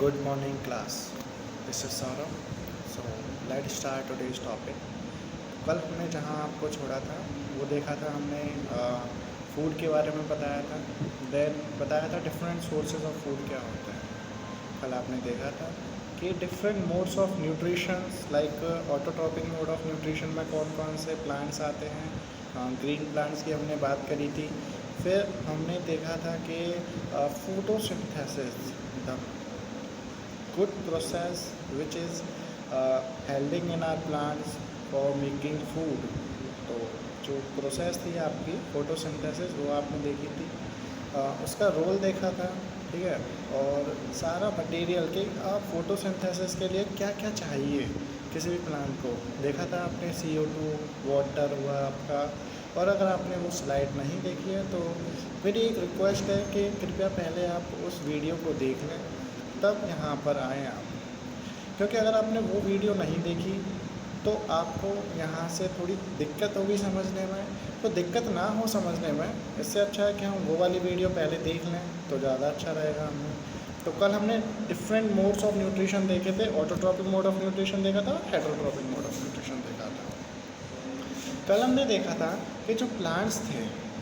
Good morning class. This is Saurabh. So let's start today's topic. कल हमने जहाँ आपको छोड़ा था वो देखा था हमने फूड के बारे में बताया था। देन बताया था डिफरेंट सोर्सेज ऑफ फूड क्या होता है। कल आपने देखा था कि different modes of nutritions like autotrophic mode of nutrition में कौन कौन से प्लांट्स आते हैं। ग्रीन प्लांट्स की हमने बात करी थी। फिर हमने देखा था कि photosynthesis the good process which is helping in our plants for making food। तो जो प्रोसेस थी आपकी फोटोसिंथेसिस वो आपने देखी थी, उसका रोल देखा था, ठीक है। और सारा मटेरियल के फोटोसिंथेसिस के लिए क्या क्या चाहिए किसी भी प्लांट को देखा था आपने। CO2 वाटर हुआ आपका। और अगर आपने वो स्लाइड नहीं देखी है तो मेरी एक रिक्वेस्ट है कि कृपया पहले आप उस वीडियो को देख लें तब यहाँ पर आएँ आप, क्योंकि अगर आपने वो वीडियो नहीं देखी तो आपको यहाँ से थोड़ी दिक्कत होगी समझने में। तो दिक्कत ना हो समझने में, इससे अच्छा है कि हम वो वाली वीडियो पहले देख लें तो ज़्यादा अच्छा रहेगा हमें। तो कल हमने डिफरेंट मोड्स ऑफ न्यूट्रिशन देखे थे। ऑटोट्रॉपिक मोड ऑफ न्यूट्रिशन देखा था, हेटेरोट्रॉपिक मोड ऑफ न्यूट्रिशन देखा था। कल हमने देखा था कि जो प्लांट्स थे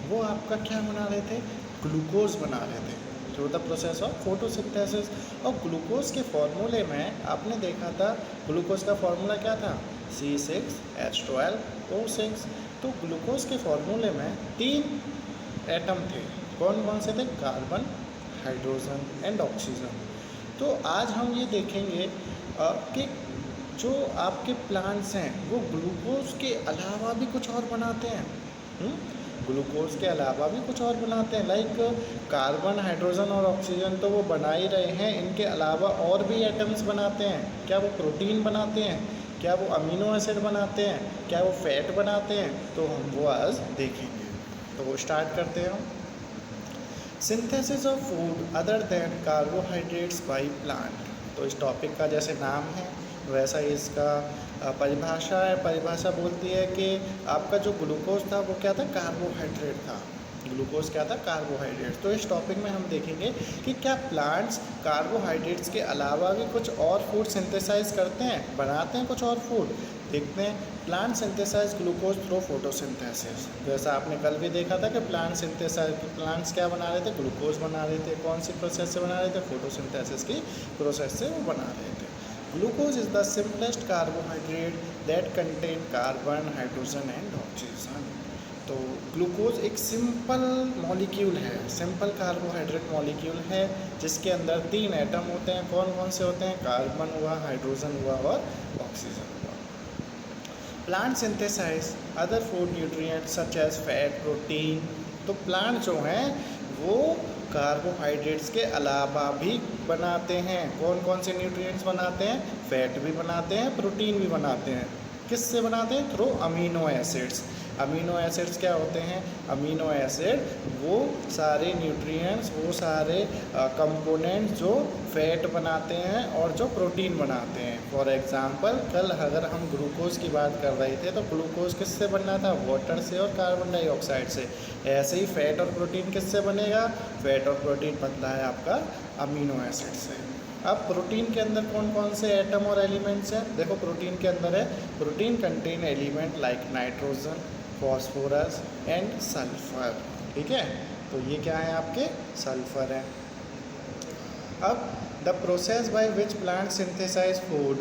वो आपका क्या बना रहे थे, ग्लूकोज बना रहे थे through the process of photosynthesis. और ग्लूकोज के फार्मूले में आपने देखा था, ग्लूकोज का फार्मूला क्या था, C6H12O6। तो ग्लूकोज के फार्मूले में 3 एटम थे। कौन कौन से थे, कार्बन, हाइड्रोजन एंड ऑक्सीजन। तो आज हम ये देखेंगे कि जो आपके प्लांट्स हैं वो ग्लूकोज के अलावा भी कुछ और बनाते हैं। ग्लूकोज के अलावा भी कुछ और बनाते हैं, लाइक कार्बन, हाइड्रोजन और ऑक्सीजन तो वो बना ही रहे हैं। इनके अलावा और भी एटम्स बनाते हैं। क्या वो प्रोटीन बनाते हैं, क्या वो अमीनो एसिड बनाते हैं, क्या वो फैट बनाते हैं, तो हम वो आज देखेंगे। तो वो स्टार्ट करते हैं हम। Synthesis of food other than carbohydrates by plant. तो इस टॉपिक का जैसे नाम है वैसा ही इसका परिभाषा है। परिभाषा बोलती है कि आपका जो ग्लूकोज था वो क्या था, कार्बोहाइड्रेट था। ग्लूकोज क्या था, कार्बोहाइड्रेट। तो इस टॉपिक में हम देखेंगे कि क्या प्लांट्स कार्बोहाइड्रेट्स के अलावा भी कुछ और फूड सिंथेसाइज करते हैं, बनाते हैं कुछ और फूड। देखते हैं। Plant synthesise glucose through photosynthesis. जैसा आपने कल भी देखा था कि प्लांट्स क्या बना रहे थे, ग्लूकोज बना रहे थे। कौन सी प्रोसेस से बना रहे थे, फोटोसिंथेसिस की प्रोसेस से वो बना रहे थे। Glucose is the simplest carbohydrate that contain carbon, hydrogen and oxygen. तो ग्लूकोज एक सिंपल मॉलिक्यूल है, सिंपल कार्बोहाइड्रेट मॉलिक्यूल है जिसके अंदर 3 एटम होते हैं। कौन कौन से होते हैं, कार्बन हुआ, हाइड्रोजन हुआ और ऑक्सीजन हुआ। Plant synthesise other food nutrients such as fat, protein. तो प्लांट जो हैं वो कार्बोहाइड्रेट्स के अलावा भी बनाते हैं। कौन कौन से न्यूट्रिएंट्स बनाते हैं, फैट भी बनाते हैं, प्रोटीन भी बनाते हैं। किससे बनाते हैं, through amino acids. Amino acids क्या होते हैं, अमीनो एसिड वो सारे न्यूट्रिएंट्स, वो सारे कंपोनेंट्स जो फैट बनाते हैं और जो प्रोटीन बनाते हैं। फॉर एग्जांपल कल अगर हम ग्लूकोज की बात कर रहे थे तो ग्लूकोज किससे बनना था, वाटर से और कार्बन डाइऑक्साइड से। ऐसे ही फैट और प्रोटीन किससे बनेगा, फैट और प्रोटीन बनता है आपका अमीनो एसिड से। अब प्रोटीन के अंदर कौन कौन से एटम और एलिमेंट्स हैं, देखो प्रोटीन के अंदर है, protein contain element like nitrogen, phosphorus and sulphur. ठीक है, तो ये क्या है, आपके सल्फर है। अब the process by which plant synthesise food,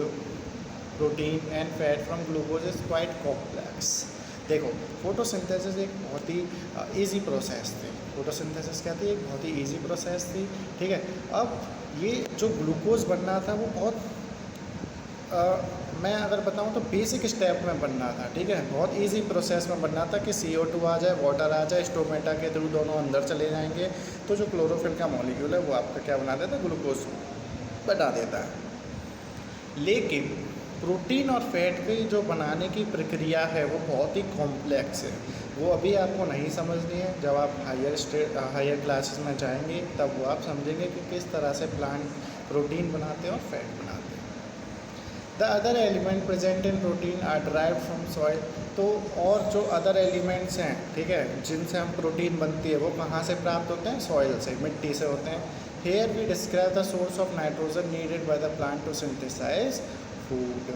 protein and fat from glucose is quite complex. देखो फोटोसिंथेसिस एक बहुत ही इजी प्रोसेस थी। फोटोसिंथेसिस क्या थी, एक बहुत ही इजी प्रोसेस थी। ठीक है, अब ये जो ग्लूकोज बनना था वो बहुत मैं अगर बताऊं तो बेसिक स्टेप में बनना था। ठीक है, बहुत इजी प्रोसेस में बनना था कि CO2 आ जाए, वाटर आ जाए, स्टोमेटा के थ्रू दोनों अंदर चले जाएंगे तो जो क्लोरोफिल का मॉलिक्यूल है वो आपका क्या बना देता है, ग्लूकोज बना देता है। लेकिन प्रोटीन और फैट की जो बनाने की प्रक्रिया है वो बहुत ही कॉम्प्लेक्स है। वो अभी आपको नहीं समझनी है, जब आप हायर क्लासेस में जाएंगे तब वो आप समझेंगे कि किस तरह से प्लांट प्रोटीन बनाते हैं और फैट बनाते हैं। The other element present in protein are derived from soil. तो और जो अदर एलिमेंट्स हैं, ठीक है, जिनसे हम प्रोटीन बनती है वो कहाँ से प्राप्त होते हैं, सॉइल से, मिट्टी से होते हैं। Here we describe the source of nitrogen needed by the plant to synthesize food.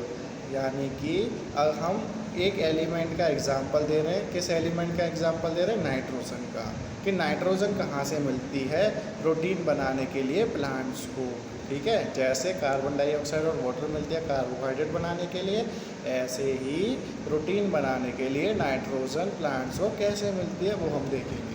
यानी कि अब हम एक एलिमेंट का एग्जाम्पल दे रहे हैं। किस एलिमेंट का एग्जाम्पल दे रहे हैं? नाइट्रोजन का। कि नाइट्रोजन कहाँ से मिलती है प्रोटीन बनाने के लिए प्लांट्स को। ठीक है, जैसे कार्बन डाइऑक्साइड और वाटर मिलती है कार्बोहाइड्रेट बनाने के लिए, ऐसे ही प्रोटीन बनाने के लिए नाइट्रोजन प्लांट्स को कैसे मिलती है वो हम देखेंगे।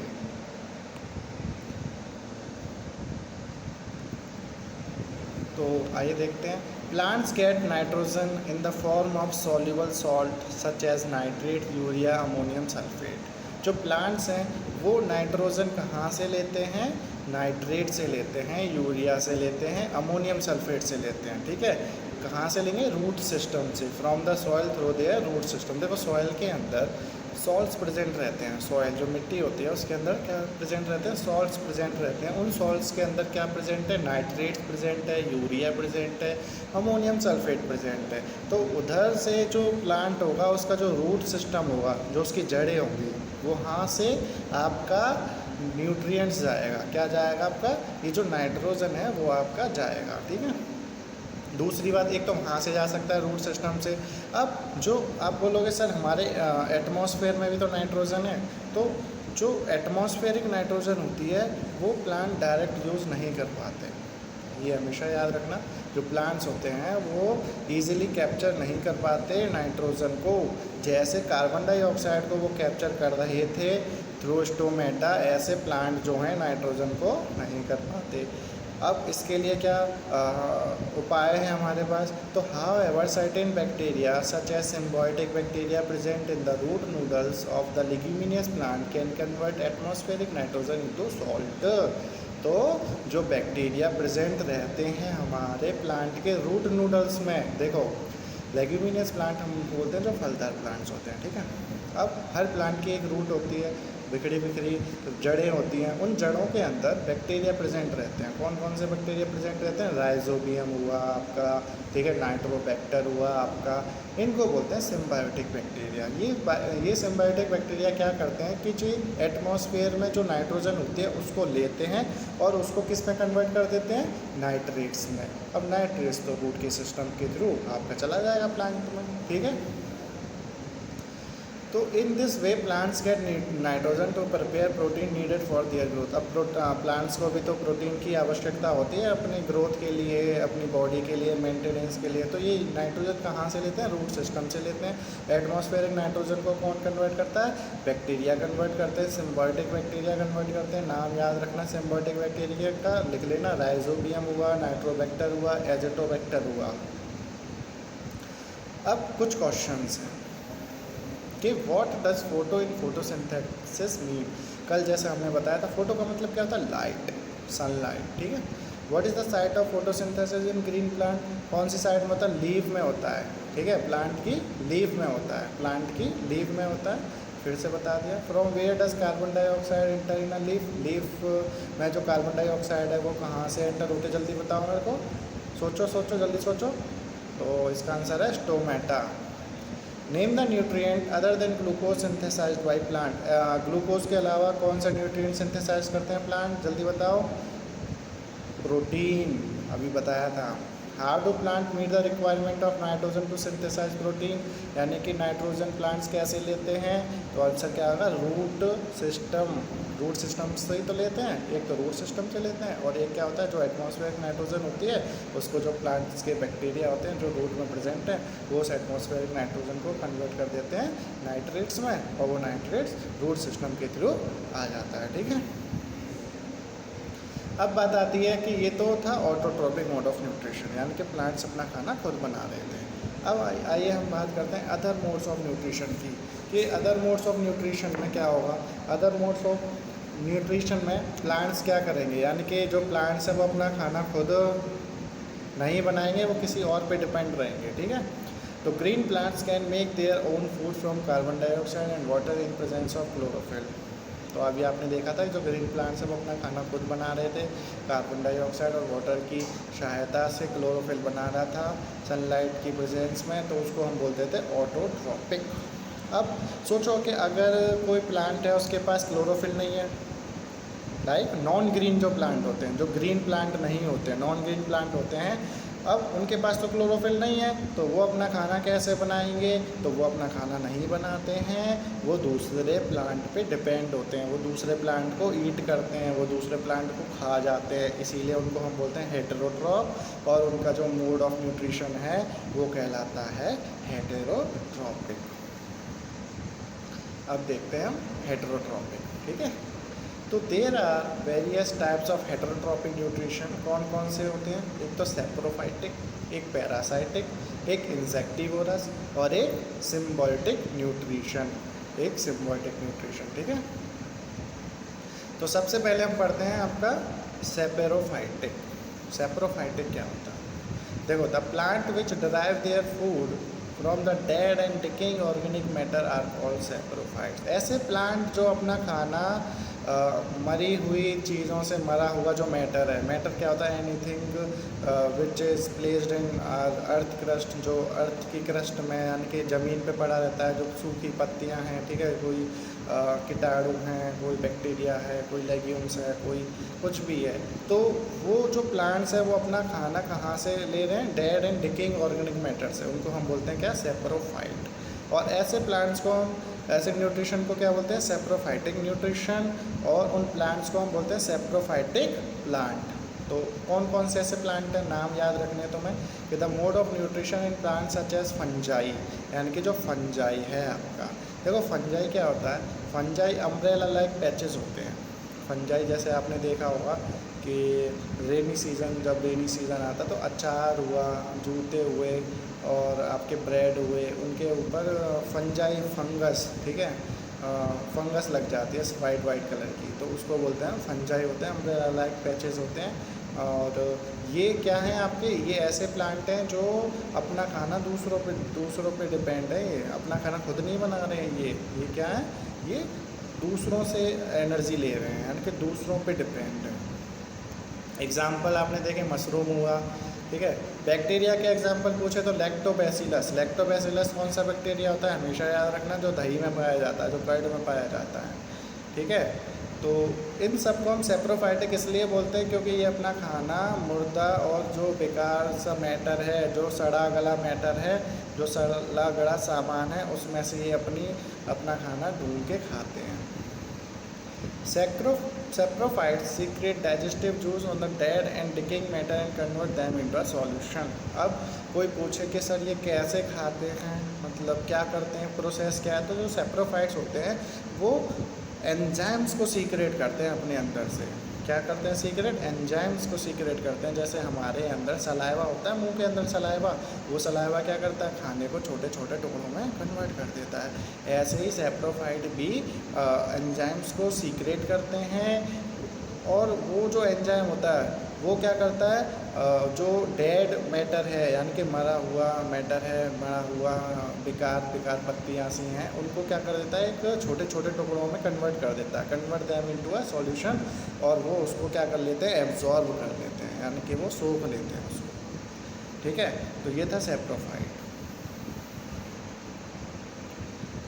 तो आइए देखते हैं। Plants get nitrogen in the form of soluble salt such as nitrate, urea, ammonium sulphate. जो प्लांट्स हैं वो नाइट्रोजन कहाँ से लेते हैं? नाइट्रेट से लेते हैं, यूरिया से लेते हैं, अमोनियम सल्फेट से लेते हैं। ठीक है, कहाँ से लेंगे? रूट सिस्टम से, from the soil through their root system. देखो सॉइल के अंदर सॉल्ट्स प्रेजेंट रहते हैं। सॉइल जो मिट्टी होती है उसके अंदर क्या प्रेजेंट रहते हैं? सॉल्ट्स प्रेजेंट रहते हैं। उन सॉल्ट्स के अंदर क्या प्रेजेंट है? नाइट्रेट प्रेजेंट है, यूरिया प्रेजेंट है, अमोनियम सल्फेट प्रेजेंट है। तो उधर से जो प्लांट होगा उसका जो रूट सिस्टम होगा, जो उसकी जड़ें होंगी, वहाँ से आपका न्यूट्रिएंट्स जाएगा। क्या जाएगा आपका? ये जो नाइट्रोजन है वो आपका जाएगा। ठीक है, दूसरी बात, एक तो वहाँ से जा सकता है रूट सिस्टम से। अब जो आप बोलोगे सर हमारे एटमॉस्फेयर में भी तो नाइट्रोजन है, तो जो एटमॉस्फेरिक नाइट्रोजन होती है वो प्लांट डायरेक्ट यूज़ नहीं कर पाते। ये हमेशा याद रखना, जो प्लांट्स होते हैं वो इजीली कैप्चर नहीं कर पाते नाइट्रोजन को। जैसे कार्बन डाइऑक्साइड को वो कैप्चर कर रहे थे थ्रू स्टोमेटा, ऐसे प्लांट जो हैं नाइट्रोजन को नहीं कर पाते। अब इसके लिए क्या उपाय है हमारे पास? तो however certain bacteria such as symbiotic bacteria present in the root nodules of the leguminous plant can convert atmospheric nitrogen into salt. तो जो बैक्टीरिया प्रेजेंट रहते हैं हमारे प्लांट के रूट नूडल्स में, देखो लेग्यूमिनियस प्लांट हम बोलते हैं जो फलदार प्लांट्स होते हैं। ठीक है, अब हर प्लांट की एक रूट होती है, बिखरी बिखरी जड़ें होती हैं। उन जड़ों के अंदर बैक्टीरिया प्रेजेंट रहते हैं। कौन कौन से बैक्टीरिया प्रेजेंट रहते हैं? राइजोबियम हुआ आपका, ठीक है, नाइट्रोबैक्टर हुआ आपका, इनको बोलते हैं सिम्बायोटिक बैक्टीरिया। ये सिम्बायोटिक बैक्टीरिया क्या करते हैं कि जो एटमॉस्फेयर में जो नाइट्रोजन होती है उसको लेते हैं और उसको किस में कन्वर्ट कर देते हैं? नाइट्रेट्स में। अब नाइट्रेट्स तो रूट के सिस्टम के थ्रू आपका चला जाएगा प्लांट में। ठीक है, तो in this way plants get nitrogen to prepare protein needed for their growth. अब प्लांट्स को भी तो प्रोटीन की आवश्यकता होती है अपनी ग्रोथ के लिए, अपनी बॉडी के लिए, मेंटेनेंस के लिए। तो ये नाइट्रोजन कहाँ से लेते हैं? रूट सिस्टम से लेते हैं। एटमॉस्फेरिक नाइट्रोजन को कौन कन्वर्ट करता है? बैक्टीरिया कन्वर्ट करते हैं, सिम्बायोटिक बैक्टीरिया कन्वर्ट करते हैं। नाम याद रखना सिम्बायोटिक बैक्टीरिया का, लिख लेना, राइजोबियम हुआ, नाइट्रोबैक्टर हुआ, एजिटोबैक्टर हुआ। अब कुछ क्वेश्चंस हैं कि what does photo in photosynthesis mean. कल जैसे हमने बताया था फोटो का मतलब क्या होता है? Light, sunlight. ठीक है, what is the site of photosynthesis in green plant? कौन सी साइड में होता है? लीफ में होता है। ठीक है, प्लांट की लीफ में होता है, प्लांट की लीफ में होता है। फिर से बता दिया। From where does carbon dioxide enter in a leaf? Leaf में जो कार्बन डाइऑक्साइड है वो कहाँ से एंटर होते? जल्दी बताओ मेरे को, सोचो सोचो जल्दी सोचो। तो इसका आंसर है stomata. Name the nutrient other than glucose synthesised by plant. Glucose के अलावा कौन सा न्यूट्रिएंट सिंथेसाइज करते हैं प्लांट? जल्दी बताओ। प्रोटीन, अभी बताया था। How do plant meet the requirement of nitrogen to synthesise protein? यानी कि नाइट्रोजन प्लांट्स कैसे लेते हैं? तो आंसर क्या होगा? Root system. रूट सिस्टम से ही तो लेते हैं। एक तो रूट सिस्टम से लेते हैं और एक क्या होता है, जो एटमॉस्फेरिक नाइट्रोजन होती है उसको जो प्लांट्स के बैक्टीरिया होते हैं जो रूट में प्रेजेंट है वो उस एटमॉस्फेरिक नाइट्रोजन को कन्वर्ट कर देते हैं नाइट्रेट्स में, और वो नाइट्रेट्स रूट सिस्टम के थ्रू आ जाता है। ठीक है, अब बात आती है कि ये तो था ऑटोट्रोपिक मोड ऑफ न्यूट्रिशन, यानी कि प्लांट्स अपना खाना खुद बना रहे थे। अब आइए हम बात करते हैं अदर मोड्स ऑफ न्यूट्रिशन की, कि अदर मोड्स ऑफ न्यूट्रिशन में क्या होगा। अदर मोड्स ऑफ न्यूट्रिशन में प्लांट्स क्या करेंगे, यानी कि जो प्लांट्स हैं वो अपना खाना खुद नहीं बनाएंगे, वो किसी और पे डिपेंड रहेंगे। ठीक है, तो green plants can make their own food from carbon dioxide and water in presence of chlorophyll. तो अभी आपने देखा था कि जो ग्रीन प्लांट्स हैं वो अपना खाना खुद बना रहे थे, कार्बन डाइऑक्साइड और वाटर की सहायता से क्लोरोफिल बना रहा था सनलाइट की प्रेजेंस में, तो उसको हम बोलते थे ऑटोट्रॉपिक। अब सोचो कि अगर कोई प्लांट है उसके पास क्लोरोफिल नहीं है, लाइक नॉन ग्रीन जो प्लांट होते हैं, जो ग्रीन प्लांट नहीं होते हैं, नॉन ग्रीन प्लांट होते हैं, अब उनके पास तो क्लोरोफिल नहीं है, तो वो अपना खाना कैसे बनाएंगे? तो वो अपना खाना नहीं बनाते हैं, वो दूसरे प्लांट पे डिपेंड होते हैं, वो दूसरे प्लांट को ईट करते हैं, वो दूसरे प्लांट को खा जाते हैं, इसीलिए उनको हम बोलते हैं हेटेरोट्रॉप, और उनका जो मोड ऑफ न्यूट्रिशन है वो कहलाता है हेटेरोट्रॉपिक। अब देखते हैं हम हेटेरोट्रॉपिक, ठीक है। तो there are various types of heterotrophic nutrition. कौन कौन से होते हैं? एक तो सैप्रोफाइटिक, एक पैरासाइटिक, एक इंसेक्टिवोरस और एक सिम्बायोटिक न्यूट्रिशन, एक सिम्बायोटिक न्यूट्रिशन, ठीक है। तो सबसे पहले हम पढ़ते हैं आपका सैप्रोफाइटिक। सैप्रोफाइटिक क्या होता है? देखो, the plant which derive their food from the dead and decaying organic matter are called saprophytes. ऐसे प्लांट जो अपना खाना मरी हुई चीज़ों से, मरा हुआ जो मैटर है, मैटर क्या होता है? Anything which is placed in earth crust, जो अर्थ की क्रस्ट में यानी कि ज़मीन पे पड़ा रहता है, जो सूखी पत्तियां हैं, ठीक है, कोई कीटाणु हैं, कोई बैक्टीरिया है, कोई लेग्यूम्स है, कोई कुछ भी है, तो वो जो प्लांट्स है वो अपना खाना कहाँ से ले रहे हैं? Dead and decaying organic matter से। उनको हम बोलते हैं क्या? सैप्रोफाइट। और ऐसे प्लांट्स को हम, ऐसे न्यूट्रिशन को क्या बोलते हैं? Saprophytic nutrition. और उन प्लांट्स को हम बोलते हैं सैप्रोफाइटिक प्लांट। तो कौन कौन से ऐसे प्लांट हैं, नाम याद रखने हैं तुम्हें कि the mode of nutrition in plant such as fungi, यानी कि जो फंजाई है आपका। देखो फंजाई क्या होता है? फंजाई अम्ब्रेला लाइक पैचेस होते हैं। फंजाई जैसे आपने देखा होगा कि रेनी सीज़न, जब रेनी सीज़न आता तो अचार हुआ, जूते हुए और आपके ब्रेड हुए, उनके ऊपर फंजाई, फंगस, ठीक है, फंगस लग जाती है वाइट कलर की, तो उसको बोलते हैं फंजाई होते हैं, अम्ब्रेला लाइक पैचेस होते हैं। और ये क्या है आपके? ये ऐसे प्लांट हैं जो अपना खाना दूसरों पे डिपेंड है, ये अपना खाना खुद नहीं बना रहे हैं। ये क्या है? ये दूसरों से एनर्जी ले रहे हैं, यानी कि दूसरों पे डिपेंड है। एग्जाम्पल आपने देखे, मशरूम हुआ, ठीक है। बैक्टीरिया के एग्जाम्पल पूछे तो लैक्टोबैसिलस। लैक्टोबैसिलस कौन सा बैक्टीरिया होता है? हमेशा याद रखना, जो दही में पाया जाता है, जो कर्ड में पाया जाता है, ठीक है। तो इन सबको हम सैप्रोफाइटिक इसलिए बोलते हैं क्योंकि ये अपना खाना मुर्दा और जो बेकार सा मैटर है, जो सड़ा गला मैटर है, जो सड़ा गला सामान है, उसमें से ये अपना खाना ढूंढ के खाते हैं। Saprophytes secrete digestive juice on the dead and decaying matter and convert them into a solution। अब कोई पूछे कि सर ये कैसे खाते हैं, मतलब क्या करते हैं, प्रोसेस क्या है? तो जो सैप्रोफाइट्स होते हैं वो एंजाइम्स को सीक्रेट करते हैं अपने अंदर से। क्या करते हैं? सीक्रेट एंजाइम्स को सीक्रेट करते हैं। जैसे हमारे अंदर सलाइवा होता है, मुंह के अंदर सलाइवा, वो सलाइवा क्या करता है? खाने को छोटे छोटे टुकड़ों में कन्वर्ट कर देता है। ऐसे ही सैप्रोफाइट भी एंजाइम्स को सीक्रेट करते हैं। और वो जो एंजाइम होता है वो क्या करता है? जो डेड मैटर है, यानी कि मरा हुआ मैटर है, मरा हुआ बेकार पत्तियाँ सी हैं, उनको क्या कर देता है? एक छोटे छोटे टुकड़ों में कन्वर्ट कर देता है, convert them into a solution. और वो उसको क्या कर लेते हैं? एब्जॉर्ब कर लेते हैं, यानी कि वो सोख लेते हैं उसको, ठीक है। तो ये था सैप्रोफाइट।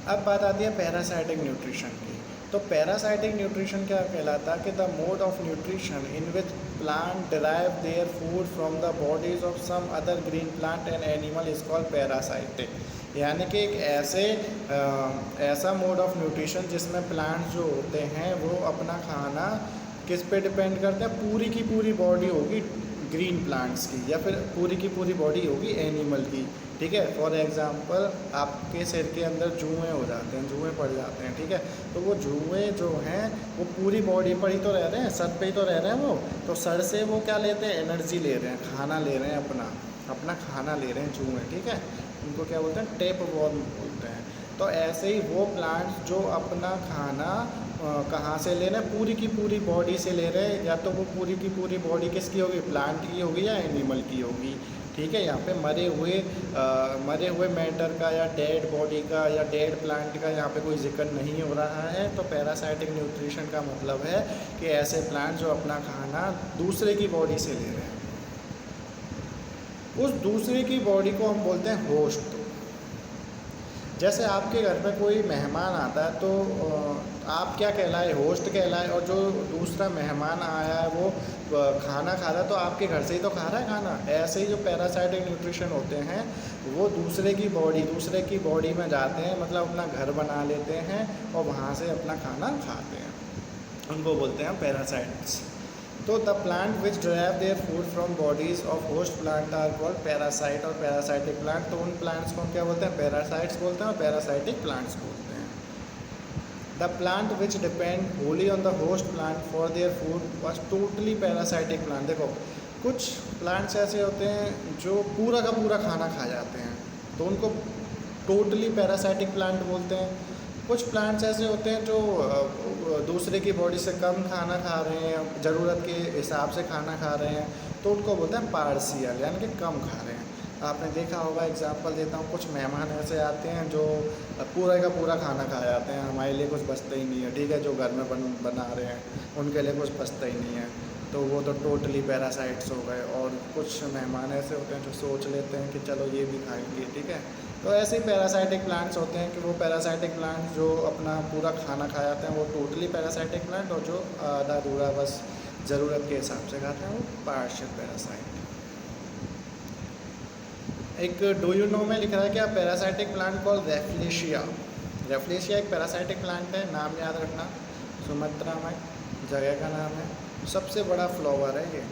अब बात आती है पैरासाइटिक न्यूट्रिशन की। तो पैरासाइटिक न्यूट्रिशन क्या कहलाता है कि the mode of nutrition in which plant derive their food from the bodies of some other green plant and animal is called parasitic. यानी कि एक ऐसा मोड ऑफ न्यूट्रिशन जिसमें प्लांट जो होते हैं वो अपना खाना किस पे डिपेंड करते हैं? पूरी की पूरी बॉडी होगी ग्रीन प्लांट्स की, या फिर पूरी की पूरी बॉडी होगी एनिमल की, ठीक है। फॉर एग्जांपल आपके सिर के अंदर जुएँ हो जाते हैं, जुएँ पड़ जाते हैं, ठीक है। तो वो जुएँ जो हैं वो पूरी बॉडी पर ही तो रह रहे हैं, सर पे ही तो रह रहे हैं वो, तो सर से वो क्या लेते हैं? एनर्जी ले रहे हैं, खाना ले रहे हैं, अपना खाना ले रहे हैं जुएँ, ठीक है। उनको क्या बोलते हैं? टेप वॉर्म बोलते हैं। तो ऐसे ही वो प्लांट्स जो अपना खाना कहाँ से ले रहे हैं? पूरी की पूरी बॉडी से ले रहे हैं। या तो वो पूरी की पूरी बॉडी किसकी होगी? प्लांट की होगी या एनिमल की होगी, ठीक है। यहाँ पे मरे हुए मैटर का या डेड बॉडी का या डेड प्लांट का यहाँ पे कोई जिक्र नहीं हो रहा है। तो पैरासाइटिक न्यूट्रिशन का मतलब है कि ऐसे प्लांट जो अपना खाना दूसरे की बॉडी से ले रहे हैं, उस दूसरे की बॉडी को हम बोलते हैं होस्ट। जैसे आपके घर में कोई मेहमान आता है तो आप क्या कहलाए, होस्ट कहलाए, और जो दूसरा मेहमान आया है वो खाना खा रहा है तो आपके घर से ही तो खा रहा है खाना। ऐसे ही जो पैरासाइटिक न्यूट्रिशन होते हैं वो दूसरे की बॉडी में जाते हैं, मतलब अपना घर बना लेते हैं और वहाँ से अपना खाना खाते हैं, उनको बोलते हैं पैरासाइट्स। तो the plant which derive their food from bodies of host plant are called parasite और पैरासाइटिक प्लांट। तो उन प्लांट्स को हम क्या बोलते हैं, पैरासाइट्स बोलते हैं और पैरासाइटिक प्लांट्स बोलते हैं। The plant which depend wholly owned the host plant for their food was totally parasitic plant. देखो कुछ प्लांट्स ऐसे होते हैं जो पूरा का पूरा खाना खा जाते हैं तो उनको टोटली पैरासाइटिक प्लांट बोलते हैं। कुछ प्लांट्स ऐसे होते हैं जो दूसरे की बॉडी से कम खाना खा रहे हैं, ज़रूरत के हिसाब से खाना खा रहे हैं, तो उनको बोलते हैं पार्शियल, यानी कि कम खा रहे हैं। आपने देखा होगा, एग्जांपल देता हूँ, कुछ मेहमान ऐसे आते हैं जो पूरा का पूरा खाना खा जाते हैं, हमारे लिए कुछ बचता ही नहीं है, ठीक है, जो घर में बना रहे हैं उनके लिए कुछ बचता ही नहीं है, तो वो तो टोटली पैरासाइट्स हो गए। और कुछ मेहमान ऐसे होते हैं जो सोच लेते हैं कि चलो ये भी खाएंगे, ठीक है, तो ऐसे ही पैरासाइटिक प्लांट्स होते हैं कि वो पैरासाइटिक प्लांट जो अपना पूरा खाना खा जाते हैं वो टोटली पैरासाइटिक प्लांट, और जो आधा अधूरा बस ज़रूरत के हिसाब से खाते हैं वो पार्शियल पैरासाइट। एक डू यू नो में लिख रहा है कि parasitic plant called rafflesia. Rafflesia एक पैरासाइटिक प्लांट है, नाम याद रखना, सुमात्रा में जगह का नाम है, सबसे बड़ा फ्लावर है ये,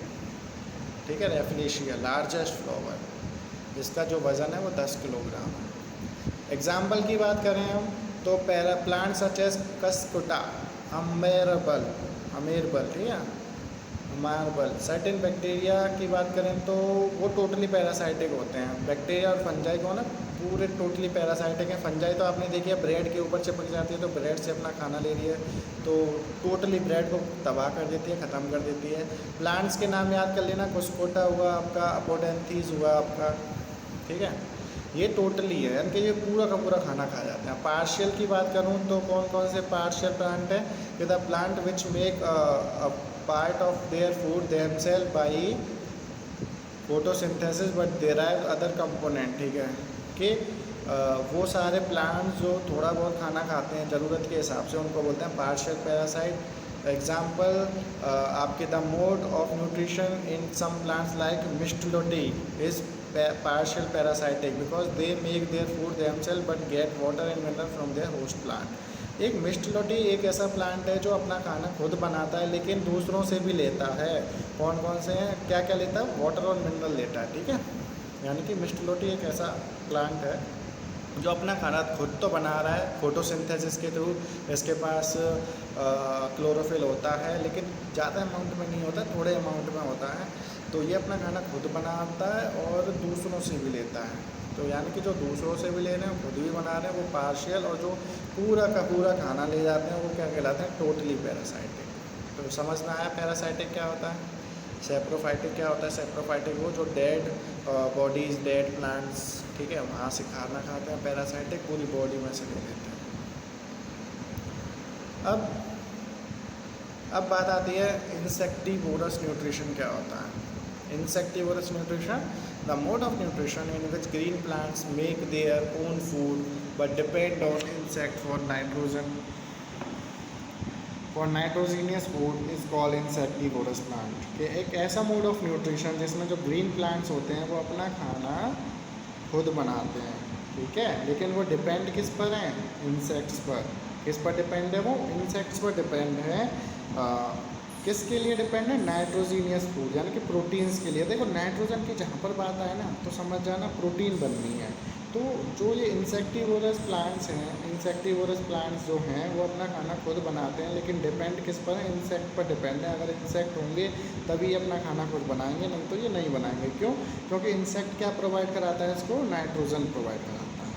ठीक है, रेफ्लेशिया लार्जेस्ट फ्लावर, इसका जो वज़न है वो 10 किलोग्राम है। एग्जाम्पल की बात करें हम तो para plant such as Cuscuta, अमेरबल, ठीक है, मार्बल। सर्टेन बैक्टीरिया की बात करें तो वो टोटली पैरासाइटिक होते हैं। बैक्टीरिया और फंजाई को ना पूरे टोटली पैरासाइटिक हैं। फंजाई तो आपने देखी है, ब्रेड के ऊपर चिपक जाती है तो ब्रेड से अपना खाना ले रही है, तो टोटली ब्रेड को तबाह कर देती है, ख़त्म कर देती है। प्लांट्स के नाम याद कर लेना, कुस्कोटा हुआ आपका, अपोडेंथीज हुआ आपका, ठीक है, ये टोटली है, यानी कि ये पूरा का पूरा खाना खा जाते हैं। पार्शियल की बात करूँ तो कौन कौन से पार्शियल प्लांट हैं, कि the plant which make part of their food themselves by photosynthesis but derive other component, ठीक है, कि वो सारे प्लांट्स जो थोड़ा बहुत खाना खाते हैं ज़रूरत के हिसाब से, उनको बोलते हैं पार्शियल पैरासाइट। एग्जाम्पल आपके the mode of nutrition in some plants like mistletoe is partial parasitic because they make their food themselves but get water and mineral from their host plant। एक मिस्टलोटी एक ऐसा प्लांट है जो अपना खाना खुद बनाता है लेकिन दूसरों से भी लेता है। कौन कौन से हैं, क्या क्या लेता है, वाटर और मिनरल लेता है, ठीक है, यानी कि मिस्टलोटी एक ऐसा प्लांट है जो अपना खाना खुद तो बना रहा है फोटोसिंथेसिस के थ्रू, इसके पास क्लोरोफिल होता है लेकिन ज़्यादा अमाउंट में नहीं होता, थोड़े अमाउंट में होता है, तो ये अपना खाना खुद बनाता है और दूसरों से भी लेता है। तो यानी कि जो दूसरों से भी ले रहे हैं खुद भी बना रहे हैं वो पार्शियल, और जो पूरा का पूरा खाना ले जाते हैं वो क्या कहलाते हैं, टोटली पैरासाइटिक। तो समझ में आया पैरासाइटिक क्या होता है। सेप्रोफाइटिक क्या होता है, सेप्रोफाइटिक वो जो डेड बॉडीज़, डेड प्लांट्स, ठीक है, वहाँ से खाना खाते हैं। पैरासाइटिक पूरी बॉडी में से ले लेते हैं। अब बात आती है इंसेक्टिवोरस न्यूट्रिशन क्या होता है। Insectivorous nutrition, the mode of nutrition in which green plants make their own food but depend on insect for nitrogenous food is called insectivorous plant। कि एक ऐसा मोड ऑफ न्यूट्रिशन जिसमें जो ग्रीन प्लांट्स होते हैं वो अपना खाना खुद बनाते हैं, ठीक है, लेकिन वो डिपेंड किस पर हैं, इंसेक्ट्स पर। किस पर डिपेंड है, वो इंसेक्ट्स पर डिपेंड है। किसके लिए डिपेंड है, नाइट्रोजीनियस फूड, यानी कि प्रोटीन्स के लिए। देखो नाइट्रोजन की जहाँ पर बात आए ना तो समझ जाना प्रोटीन बननी है। तो जो ये इंसेक्टिवोरस प्लांट्स हैं, इंसेक्टिवोरस प्लांट्स जो हैं वो अपना खाना खुद बनाते हैं लेकिन डिपेंड किस पर है, इंसेक्ट पर डिपेंड है। अगर इंसेक्ट होंगे तभी अपना खाना खुद बनाएंगे, नहीं तो ये नहीं बनाएंगे। क्यों, क्योंकि इंसेक्ट क्या प्रोवाइड कराता है, इसको नाइट्रोजन प्रोवाइड कराता है।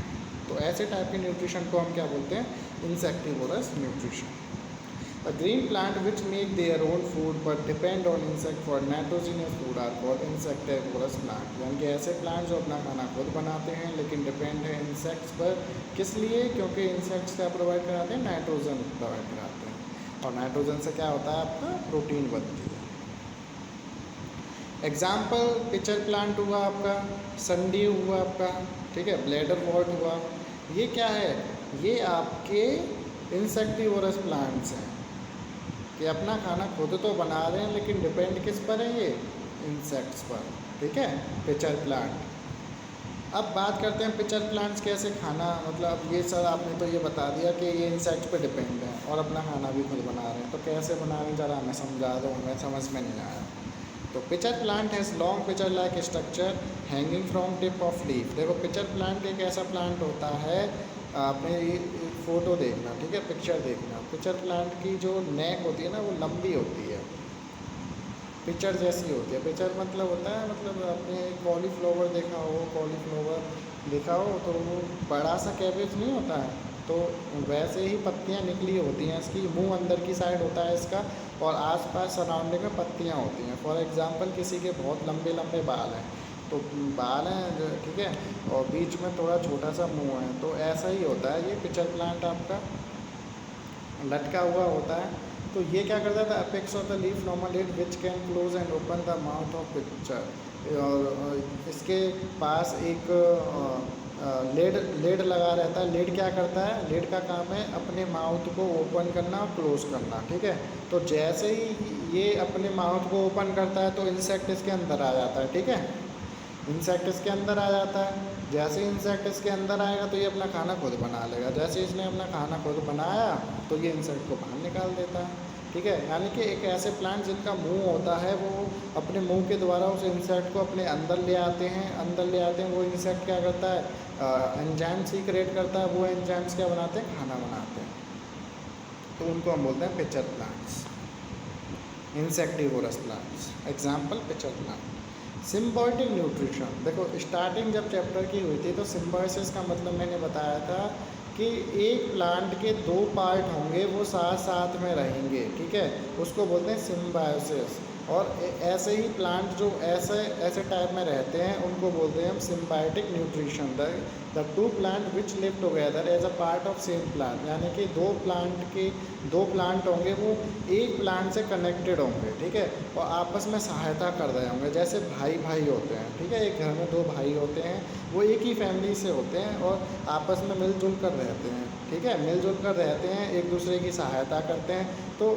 तो ऐसे टाइप के न्यूट्रिशन को हम क्या बोलते हैं, insectivorous nutrition. A green plant which make their own food but depend on insect for nitrogenous food are called insectivorous plant। यानी कि ऐसे प्लांट जो अपना खाना खुद बनाते हैं लेकिन डिपेंड है इंसेक्ट्स पर। किस लिए, क्योंकि इंसेक्ट्स क्या प्रोवाइड कराते हैं, नाइट्रोजन प्रोवाइड कराते हैं, और नाइट्रोजन से क्या होता है, आपका प्रोटीन बनती है। एग्जाम्पल पिचर प्लांट हुआ आपका, संडी हुआ आपका, ठीक है, ब्लैडर वॉर्ट हुआ। ये क्या है, ये आपके इंसेक्टिवोरस प्लांट्स हैं कि अपना खाना खुद तो बना रहे हैं लेकिन डिपेंड किस पर है ये, इंसेक्ट्स पर, ठीक है, पिचर प्लांट। अब बात करते हैं पिचर प्लांट्स कैसे खाना, मतलब ये सर आपने तो ये बता दिया कि ये इंसेक्ट्स पे डिपेंड है और अपना खाना भी खुद बना रहे हैं, तो कैसे बना रहे हैं ज़रा हमें समझा दो, हमें समझ में नहीं आया। तो pitcher plant has long pitcher like structure hanging from tip of leaf. देखो पिचर प्लांट एक ऐसा प्लांट होता है, आपने ये फ़ोटो देखना, ठीक है, पिक्चर देखना, पिचर प्लांट की जो नेक होती है ना वो लंबी होती है, पिचर जैसी होती है। पिचर मतलब होता है, मतलब आपने कॉलीफ्लावर देखा हो, कॉलीफ्लावर देखा हो तो वो बड़ा सा कैबेज नहीं होता है, तो वैसे ही पत्तियां निकली होती हैं इसकी, मुंह अंदर की साइड होता है इसका और आसपास सराउंडिंग में पत्तियां होती हैं। फॉर एग्जांपल किसी के बहुत लंबे लंबे बाल हैं, तो बाल हैं, ठीक है, और बीच में थोड़ा छोटा सा मुंह है, तो ऐसा ही होता है ये पिचर प्लांट आपका लटका हुआ होता है। तो ये क्या करता था, apex of the leaf normal lid which can close and open the mouth of pitcher. और इसके पास एक लेड लगा रहता है। लेड क्या करता है, लेड का काम है अपने माउथ को ओपन करना और क्लोज करना, ठीक है। तो जैसे ही ये अपने माउथ को ओपन करता है तो इंसेक्ट इसके अंदर आ जाता है, ठीक है, इंसेक्ट इसके अंदर आ जाता है। जैसे इंसेक्ट इसके अंदर आएगा तो ये अपना खाना खुद बना लेगा। जैसे इसने अपना खाना खुद बनाया तो ये इंसेक्ट को बाहर निकाल देता है, ठीक है। यानी कि एक ऐसे प्लांट जिनका मुंह होता है वो अपने मुंह के द्वारा उस इंसेक्ट को अपने अंदर ले आते हैं, वो इंसेक्ट क्या करता है, एंजाइम्स ही क्रिएट करता है, वो एंजाइम्स क्या बनाते हैं, खाना बनाते हैं। तो उनको हम बोलते हैं pitcher plants, insectivorous plants. Example pitcher plant. Symbiotic nutrition, देखो स्टार्टिंग जब चैप्टर की हुई थी तो सिम्बायोसिस का मतलब मैंने बताया था कि एक प्लांट के दो पार्ट होंगे वो साथ साथ में रहेंगे, ठीक है, उसको बोलते हैं सिम्बायोसिस। और ऐसे ही प्लांट जो ऐसे टाइप में रहते हैं उनको बोलते हैं हम symbiotic nutrition. The two plant which live together as a part of same plant, यानी कि दो प्लांट होंगे वो एक प्लांट से कनेक्टेड होंगे, ठीक है, और आपस में सहायता कर रहे होंगे, जैसे भाई भाई होते हैं, ठीक है, एक घर में दो भाई होते हैं, वो एक ही फैमिली से होते हैं और आपस में मिलजुल कर रहते हैं, ठीक है, मिलजुल कर रहते हैं, एक दूसरे की सहायता करते हैं, तो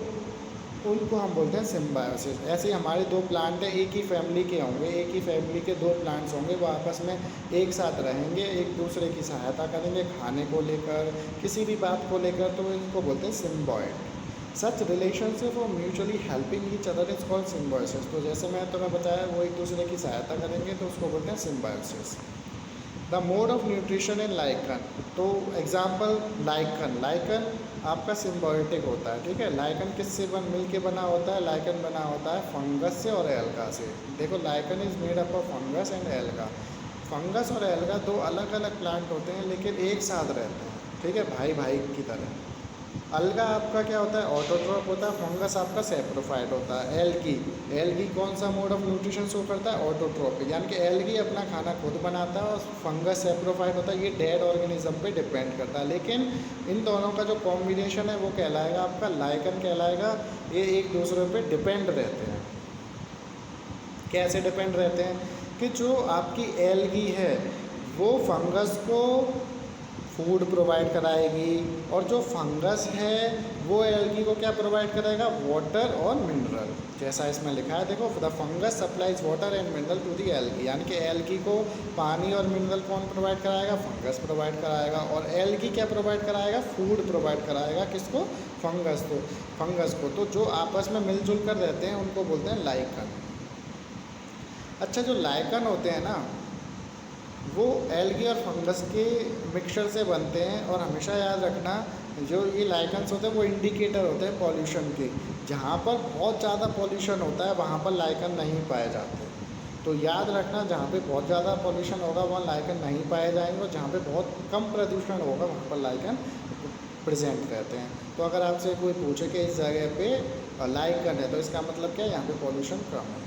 उनको हम बोलते हैं सिम्बायोसिस। ऐसे ही हमारे दो प्लांट हैं, एक ही फैमिली के होंगे, एक ही फैमिली के दो प्लांट्स होंगे, वो आपस में एक साथ रहेंगे, एक दूसरे की सहायता करेंगे खाने को लेकर, किसी भी बात को लेकर, तो इनको बोलते हैं सिम्बायोट। सच रिलेशनशिप और mutually helping each other is called symbiosis. तो जैसे मैं तुम्हें बताया वो एक दूसरे की सहायता करेंगे तो उसको बोलते हैं symbiosis. The mode of nutrition in lichen, तो एग्जाम्पल लाइकन आपका सिम्बायोटिक होता है, ठीक है। लाइकन किससे मिल के बना होता है, लाइकन बना होता है फंगस से और एल्गा से। देखो lichen is made up of fungus and alga. Fungus और एल्गा दो अलग अलग प्लांट होते हैं लेकिन एक साथ रहते हैं, ठीक है, भाई भाई की तरह। अलगा आपका क्या होता है, ऑटोट्रॉप होता है, फंगस आपका सेप्रोफाइट होता है। एल्गी कौन सा मोड ऑफ न्यूट्रिशन शो करता है, ऑटोट्रॉपिक, यानी कि एल्गी अपना खाना खुद बनाता है और फंगस सेप्रोफाइट होता है, ये डेड ऑर्गेनिज्म पे डिपेंड करता है। लेकिन इन दोनों का जो कॉम्बिनेशन है वो कहलाएगा आपका लाइकन कहलाएगा। ये एक दूसरे पे डिपेंड रहते हैं। कैसे डिपेंड रहते हैं कि जो आपकी एल्गी है वो फंगस को फूड प्रोवाइड कराएगी और जो फंगस है वो एल्गी को क्या प्रोवाइड कराएगा, वाटर और मिनरल। जैसा इसमें लिखा है देखो, the fungus supplies water and mineral to the algae, यानी कि एल्गी को पानी और मिनरल कौन प्रोवाइड कराएगा, फंगस प्रोवाइड कराएगा। और एल्गी क्या प्रोवाइड कराएगा, फूड प्रोवाइड कराएगा, किसको, फंगस को। तो जो आपस में मिलजुल कर रहते हैं उनको बोलते हैं लाइकन। अच्छा, जो लाइकन होते हैं ना वो एल्गी और फंगस के मिक्सचर से बनते हैं। और हमेशा याद रखना जो ये लाइकन्स होते हैं वो इंडिकेटर होते हैं पॉल्यूशन के। जहाँ पर बहुत ज़्यादा पॉल्यूशन होता है वहाँ पर लाइकन नहीं पाए जाते। तो याद रखना जहाँ पे बहुत ज़्यादा पॉल्यूशन होगा वहाँ लाइकन नहीं पाए जाएंगे और जहाँ पे बहुत कम प्रदूषण होगा वहाँ पर लाइकन प्रेजेंट रहते हैं। तो अगर आपसे कोई पूछे कि इस जगह पे लाइकन है तो इसका मतलब क्या है, यहाँ पे पॉल्यूशन कम है।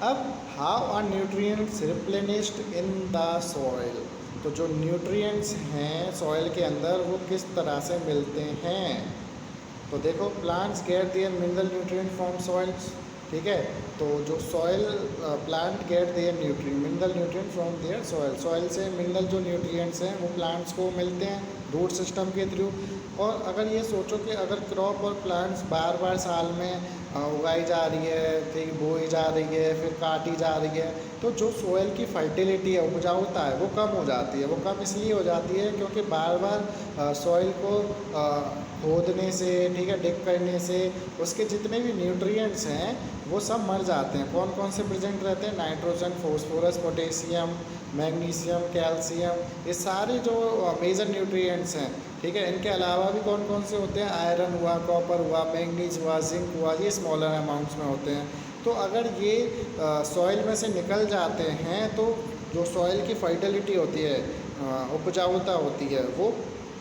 अब how are nutrients replenished in the soil, तो जो न्यूट्रिएंट्स हैं सॉइल के अंदर वो किस तरह से मिलते हैं। तो देखो, plants get their mineral nutrient from soils, ठीक है। तो जो soil plant get their nutrient mineral nutrient from their soil, soil से मिनरल जो न्यूट्रिएंट्स हैं वो प्लांट्स को मिलते हैं रूट सिस्टम के थ्रू। और अगर ये सोचो कि अगर क्रॉप और प्लांट्स बार बार साल में उगाई जा रही है, फिर बोई जा रही है, फिर काटी जा रही है, तो जो सोइल की फर्टिलिटी है, उपजाऊता है, वो कम हो जाती है। वो कम इसलिए हो जाती है क्योंकि बार बार सॉइल को खोदने से, ठीक है, डिग करने से उसके जितने भी न्यूट्रिएंट्स हैं वो सब मर जाते हैं। कौन कौन से प्रेजेंट रहते हैं? Nitrogen, phosphorus, potassium, magnesium, calcium, ये सारे जो मेजर न्यूट्रिएंट्स हैं, ठीक है। इनके अलावा भी कौन कौन से होते हैं? आयरन हुआ, कॉपर हुआ, मैंगनीज हुआ, जिंक हुआ, ये स्मॉलर अमाउंट्स में होते हैं। तो अगर ये सॉइल में से निकल जाते हैं तो जो सॉइल की फर्टिलिटी होती है, उपजाऊता होती है, वो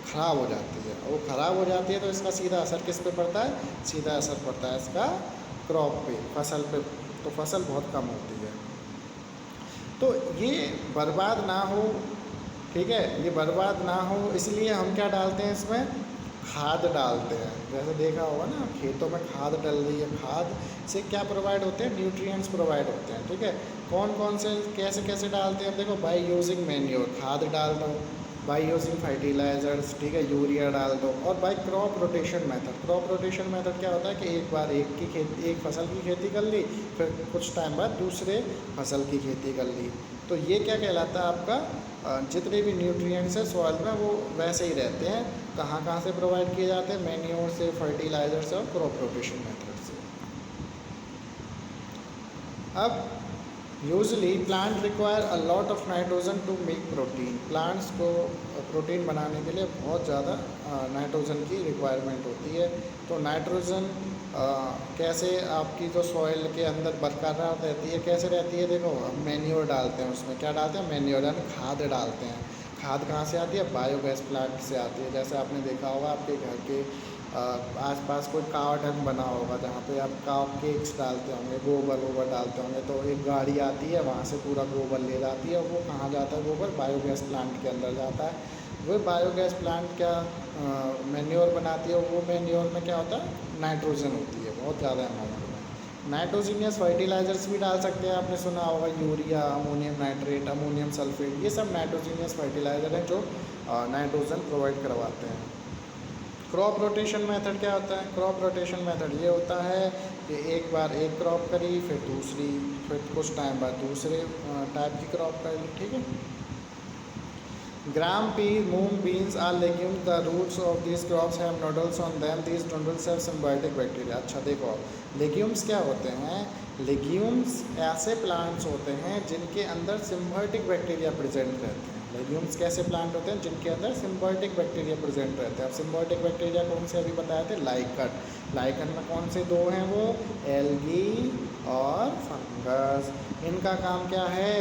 ख़राब हो जाती है। वो ख़राब हो जाती है तो इसका सीधा असर किस पे पड़ता है? सीधा असर पड़ता है इसका क्रॉप पे, फसल पे। तो फसल बहुत कम होती है। तो ये बर्बाद ना हो, ठीक है, ये बर्बाद ना हो इसलिए हम क्या डालते हैं इसमें? खाद डालते हैं। जैसे देखा होगा ना, खेतों में खाद डल रही है, खाद से क्या प्रोवाइड होते हैं? न्यूट्रिएंट्स प्रोवाइड होते हैं, ठीक है। कौन कौन से कैसे कैसे डालते हैं? देखो, बाय यूजिंग मैन्योर, खाद डाल दो, बाय यूजिंग फर्टिलाइजर्स, ठीक है, यूरिया डाल दो, और by crop rotation method. Crop rotation method क्या होता है कि एक बार एक फसल की खेती कर ली, फिर कुछ टाइम बाद दूसरे फसल की खेती कर ली। तो ये क्या कहलाता है आपका? जितने भी न्यूट्रिएंट्स हैं सॉइल में वो वैसे ही रहते हैं। कहाँ कहाँ से प्रोवाइड किए जाते हैं? मैन्योर से, फर्टिलाइजर से और क्रॉप रोटेशन मेथड से। अब usually plant require a lot of nitrogen to make protein. Plants को प्रोटीन बनाने के लिए बहुत ज़्यादा नाइट्रोजन की रिक्वायरमेंट होती है। तो नाइट्रोजन कैसे आपकी जो सॉइल के अंदर बरकरार रहती है, कैसे रहती है? देखो, हम मैन्योर डालते हैं, उसमें क्या डालते हैं? मैन्योर, यानी खाद डालते हैं। खाद कहाँ से आती है? बायोगैस प्लांट से आती है। जैसे आपने देखा होगा आपके घर के आसपास कोई काव डंग बना होगा जहाँ पे आप काव केक्स डालते होंगे, गोबर वोबर डालते होंगे, तो एक गाड़ी आती है, वहाँ से पूरा गोबर ले जाती है। वो कहाँ जाता है गोबर? बायोगैस प्लांट के अंदर जाता है। वो बायोगैस प्लांट क्या मैन्योर बनाती है? वो मैन्योर में क्या होता है? नाइट्रोजन होती है बहुत ज़्यादा अमाउंट में। नाइट्रोजीनियस फर्टिलाइजर्स भी डाल सकते हैं, आपने सुना होगा, urea, ammonium nitrate, ammonium sulphate, ये सब नाइट्रोजीनियस फर्टिलाइजर हैं जो नाइट्रोजन प्रोवाइड करवाते हैं। क्रॉप रोटेशन मेथड क्या होता है? क्रॉप रोटेशन मेथड ये होता है कि एक बार एक क्रॉप करी, फिर दूसरी, फिर कुछ टाइम बाद दूसरे टाइप की क्रॉप कर ली, ठीक है। Gram pea, moong, beans are legumes. The roots of these crops have nodules on them. These nodules have symbiotic bacteria. अच्छा देखो, लेग्यूम्स क्या होते हैं? लेग्यूम्स ऐसे प्लांट्स होते हैं जिनके अंदर सिम्बायोटिक बैक्टीरिया प्रेजेंट रहते हैं। लेग्यूम्स कैसे प्लांट होते हैं? जिनके अंदर सिम्बायोटिक बैक्टीरिया प्रेजेंट रहते हैं। अब सिम्बायोटिक बैक्टीरिया कौन से अभी बताए थे? लाइकन। लाइकन में कौन से दो हैं? वो एल्गी और फंगस। इनका काम क्या है?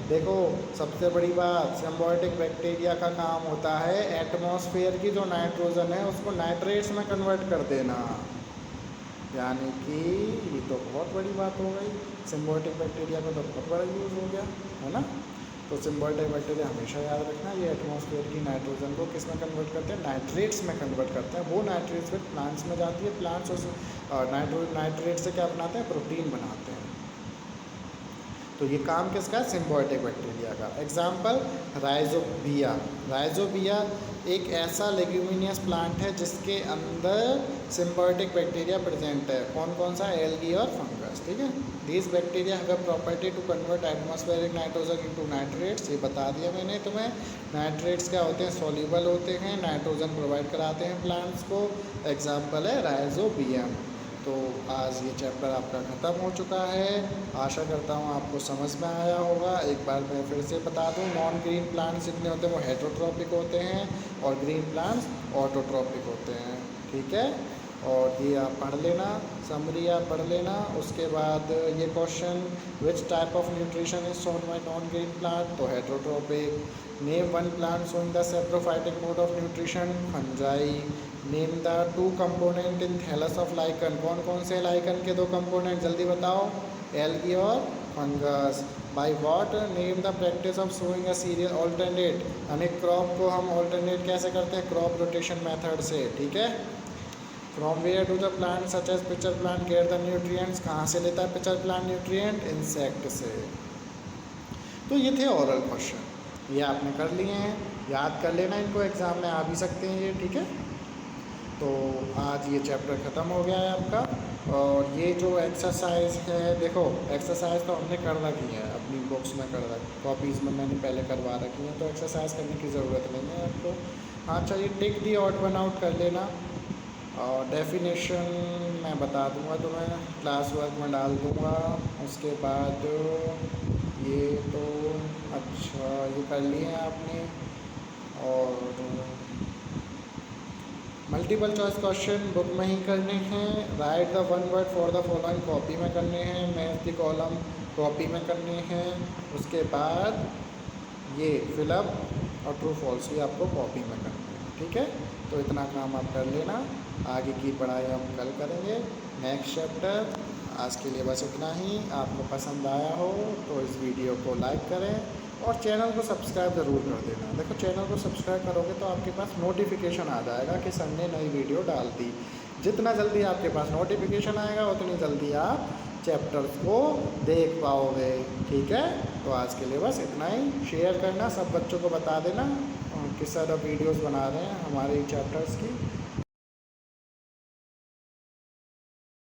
देखो, सबसे बड़ी बात, सिम्बायोटिक बैक्टीरिया का काम होता है एटमॉस्फेयर की जो नाइट्रोजन है उसको नाइट्रेट्स में कन्वर्ट कर देना। यानी कि ये तो बहुत बड़ी बात हो गई, सिम्बायोटिक बैक्टीरिया का तो बहुत बड़ा यूज़ हो गया, है ना। तो सिम्बायोटिक बैक्टीरिया हमेशा याद रखना, ये एटमॉस्फेयर की नाइट्रोजन को किस में कन्वर्ट करते हैं? नाइट्रेट्स में कन्वर्ट करते हैं। वो नाइट्रेट्स फिर प्लांट्स में जाती है, प्लांट्स उस नाइट्रेट से क्या बनाते हैं? प्रोटीन बनाते हैं। तो ये काम किसका है? सिम्बायोटिक बैक्टीरिया का। Example, rhizobia. राइजोबिया एक ऐसा लेग्यूमिनियस प्लांट है जिसके अंदर सिम्बायोटिक बैक्टीरिया प्रेजेंट है। कौन कौन सा? एल्गी और फंगस, ठीक है। These bacteria have a property to convert atmospheric nitrogen into nitrates. ये बता दिया मैंने तुम्हें। नाइट्रेट्स क्या होते हैं? सॉल्यूबल होते हैं, नाइट्रोजन प्रोवाइड कराते हैं प्लांट्स को। एग्जाम्पल है राइजोबियम। तो आज ये चैप्टर आपका ख़त्म हो चुका है। आशा करता हूँ आपको समझ में आया होगा। एक बार मैं फिर से बता दूँ, नॉन ग्रीन प्लांट्स जितने होते हैं वो हेटरोट्रॉपिक होते हैं और ग्रीन प्लांट्स ऑटोट्रॉपिक होते हैं, ठीक है। और ये आप पढ़ लेना, समरी आप पढ़ लेना। उसके बाद ये question, which type of nutrition is shown by non green plant? तो heterotrophic. Name one plant showing the saprophytic mode of nutrition? Fungi. Name the two component in thallus of lichen. कौन कौन से लाइकन के दो component? जल्दी बताओ। Algae और fungus. By what name the practice of sowing a cereal alternate? यानी crop को हम ऑल्टरनेट कैसे करते हैं? क्रॉप रोटेशन मेथड से, ठीक है। From where do the plant such as pitcher plant get the nutrients, कहाँ से लेता है पिचर प्लांट न्यूट्रिएंट? इंसेक्ट से। तो ये थे ओरल क्वेश्चन, ये आपने कर लिए हैं, याद कर लेना, इनको एग्ज़ाम में आ भी सकते हैं ये, ठीक है। तो आज ये चैप्टर ख़त्म हो गया है आपका। और ये जो एक्सरसाइज है, देखो एक्सरसाइज तो हमने कर रखी है अपनी बुक्स में, कर रखी कॉपीज़ में मैंने पहले करवा रखी है, तो एक्सरसाइज करने की ज़रूरत नहीं है आपको। हाँ चलिए, टिक दी ऑड वन आउट कर लेना। और डेफिनेशन मैं बता दूंगा तुम्हें, क्लास वर्क में डाल दूंगा। उसके बाद ये तो अच्छा ये कर लिए हैं आपने। और मल्टीपल चॉइस क्वेश्चन बुक में ही करने हैं। Right the one word for the following copy में करने हैं। मैच द कॉलम कॉपी में करने हैं। उसके बाद ये फिलअप और ट्रू फॉल्स ये आपको कॉपी में करना है, ठीक है। तो इतना काम आप कर लेना, आगे की पढ़ाई हम कल करेंगे नेक्स्ट चैप्टर। आज के लिए बस इतना ही। आपको पसंद आया हो तो इस वीडियो को लाइक करें और चैनल को सब्सक्राइब ज़रूर कर देना। देखो चैनल को सब्सक्राइब करोगे तो आपके पास नोटिफिकेशन आ जाएगा कि सर ने नई वीडियो डाल दी। जितना जल्दी आपके पास नोटिफिकेशन आएगा उतनी जल्दी आप चैप्टर्स को देख पाओगे, ठीक है। तो आज के लिए बस इतना ही। शेयर करना, सब बच्चों को बता देना कि सर अब वीडियोस बना रहे हैं हमारे चैप्टर्स की।